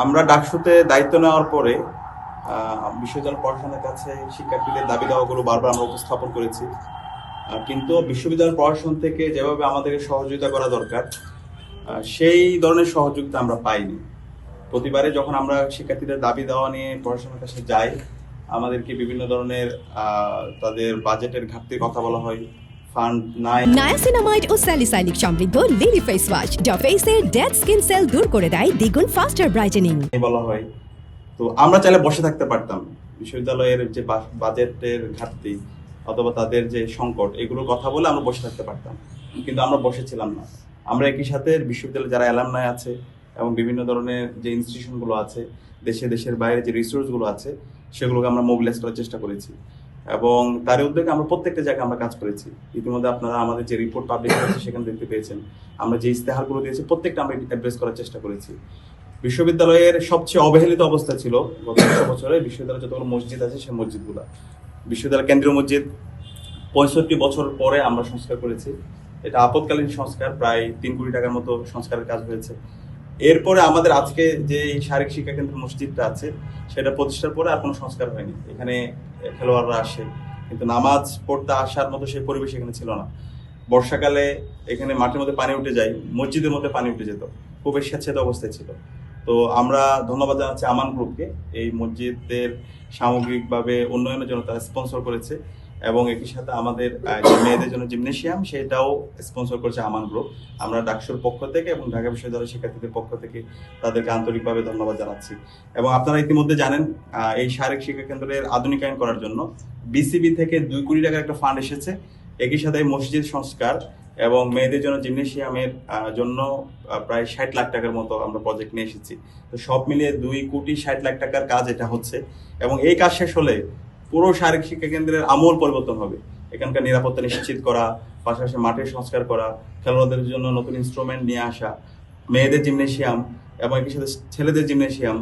আমরা ডাকসুতে দায়িত্ব নেওয়ার পরে বিশ্ববিদ্যালয় প্রশাসনের কাছে শিক্ষার্থীদের দাবি দাওয়াগুলো বারবার আমরা উপস্থাপন করেছি। কিন্তু বিশ্ববিদ্যালয় প্রশাসন থেকে যেভাবে আমাদেরকে সহযোগিতা করা দরকার সেই ধরনের সহযোগিতা আমরা পাইনি। প্রতিবারে যখন আমরা শিক্ষার্থীদের দাবি দেওয়া নিয়ে প্রশাসনের কাছে যাই, আমাদেরকে বিভিন্ন ধরনের তাদের বাজেটের ঘাটতির কথা বলা হয়, ফান্ড নাই। নায়াসিনামাইড ও স্যালিসাইলিক সমৃদ্ধ লিলি ফেস ওয়াশ যা ফেসের ডেড স্কিন সেল দূর করে দেয় দ্বিগুণ ফাস্টার ব্রাইটেনিং বলা হয়। তো আমরা চাইলে বসে থাকতে পারতাম, বিশ্ববিদ্যালয়ের যে বাজেটের ঘাটতি অথবা তাদের যে সংকট এগুলোর কথা বলে আমরা বসে থাকতে পারতাম, কিন্তু আমরা বসেছিলাম না। আমরা একই সাথে বিশ্ববিদ্যালয়ে যারা অ্যালামনাই আছে এবং বিভিন্ন ধরনের যে ইনস্টিটিউশনগুলো আছে, দেশের বাইরে যে রিসোর্সগুলো আছে সেগুলোকে আমরা মোবিলাইজ করার চেষ্টা করেছি এবং তার উদ্যোগে আমরা প্রত্যেকটা জায়গায় আমরা কাজ করেছি। ইতিমধ্যে আপনারা আমাদের যে রিপোর্ট পাবলিশ হয়েছে সেখানে দেখতে পেয়েছেন, আমরা যে ইস্তেহারগুলো দিয়েছি প্রত্যেকটা আমরা অ্যাড্রেস করার চেষ্টা করেছি। বিশ্ববিদ্যালয়ের সবচেয়ে অবহেলিত অবস্থা ছিল গত 100 বছরে বিশ্ববিদ্যালয়ে যতগুলো মসজিদ আছে সেই মসজিদগুলো, বিশ্ববিদ্যালয় কেন্দ্রীয় মসজিদ 65 বছর পরে আমরা সংস্কার করেছি। এটা আপৎকালীন সংস্কার, প্রায় 3 কোটি টাকার মতো সংস্কারের কাজ হয়েছে। এরপরে আমাদের আজকে যে শারীরিক শিক্ষা কেন্দ্র মসজিদটা আছে সেটা প্রতিষ্ঠার পরে আর কোনো সংস্কার হয়নি। এখানে খেলোয়াড়রা আসে, কিন্তু নামাজ পড়তে আসার মতো সেই পরিবেশ এখানে ছিল না। বর্ষাকালে এখানে মাঠের মধ্যে পানি উঠে যায়, মসজিদের মধ্যে পানি উঠে যেত, খুবই স্যাঁতসেঁতে অবস্থায় ছিল। তো আমরা ধন্যবাদ জানাচ্ছি আমান গ্রুপকে, এই মসজিদের সামগ্রিকভাবে উন্নয়নের জন্য তারা স্পন্সর করেছে এবং একই সাথে আমাদের যে মেয়েদের জন্য জিমনেশিয়াম সেটাও স্পন্সর করেছে আমান গ্রুপ। আমরা ডাকসুর পক্ষ থেকে এবং ঢাকা বিশ্ববিদ্যালয়ের শিক্ষার্থীদের পক্ষ থেকে তাদেরকে আন্তরিকভাবে ধন্যবাদ জানাচ্ছি। এবং আপনারা ইতিমধ্যে জানেন এই শারীরিক শিক্ষা কেন্দ্রের আধুনিকায়ন করার জন্য বিসিবি থেকে 2 কোটি টাকার একটা ফান্ড এসেছে। একই সাথে মসজিদ সংস্কার এবং মেয়েদের জন্য জিমনেশিয়ামের জন্য প্রায় 60 লাখ টাকার মতো আমরা প্রজেক্ট নিয়ে এসেছি। তো সব মিলিয়ে 2,60,00,000 টাকার কাজ এটা হচ্ছে এবং এই কাজ শেষ হলে পুরো শারীরিক শিক্ষা কেন্দ্রের আমূল পরিবর্তন হবে। এখানকার নিরাপত্তা নিশ্চিত করা, পাশাপাশি মাঠের সংস্কার করা, খেলোয়াড়দের জন্য নতুন ইনস্ট্রুমেন্ট নিয়ে আসা, মেয়েদের জিমনেশিয়াম এবং একই সাথে ছেলেদের জিমনেশিয়াম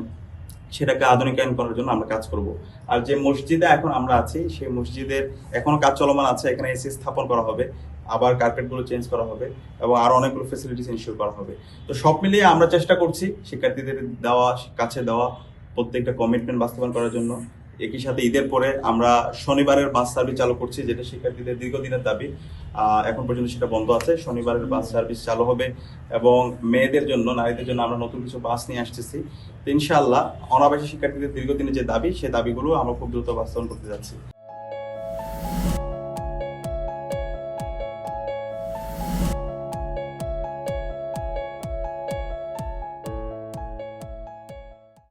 সেটাকে আধুনিকায়ন করার জন্য আমরা কাজ করব। আর যে মসজিদে এখন আমরা আছি সেই মসজিদের এখনো কাজ চলমান আছে, এখানে এসি স্থাপন করা হবে, আবার কার্পেটগুলো চেঞ্জ করা হবে এবং আরো অনেকগুলো ফ্যাসিলিটিস ইনশিওর করা হবে। তো সব মিলিয়ে আমরা চেষ্টা করছি শিক্ষার্থীদের কাছে দেওয়া প্রত্যেকটা কমিটমেন্ট বাস্তবায়ন করার জন্য। একই সাথে ঈদের পরে আমরা শনিবারের বাস সার্ভিস চালু করছি, যেটা শিক্ষার্থীদের দীর্ঘদিনের দাবি, এখন পর্যন্ত সেটা বন্ধ আছে। শনিবারের বাস সার্ভিস চালু হবে এবং মেয়েদের জন্য, নারীদের জন্য আমরা নতুন কিছু বাস নিয়ে আসতেছি। তো ইনশাআল্লাহ অনাবাসী শিক্ষার্থীদের দীর্ঘদিনের যে দাবি সেই দাবিগুলো আমরা খুব দ্রুত বাস্তবায়ন করতে যাচ্ছি।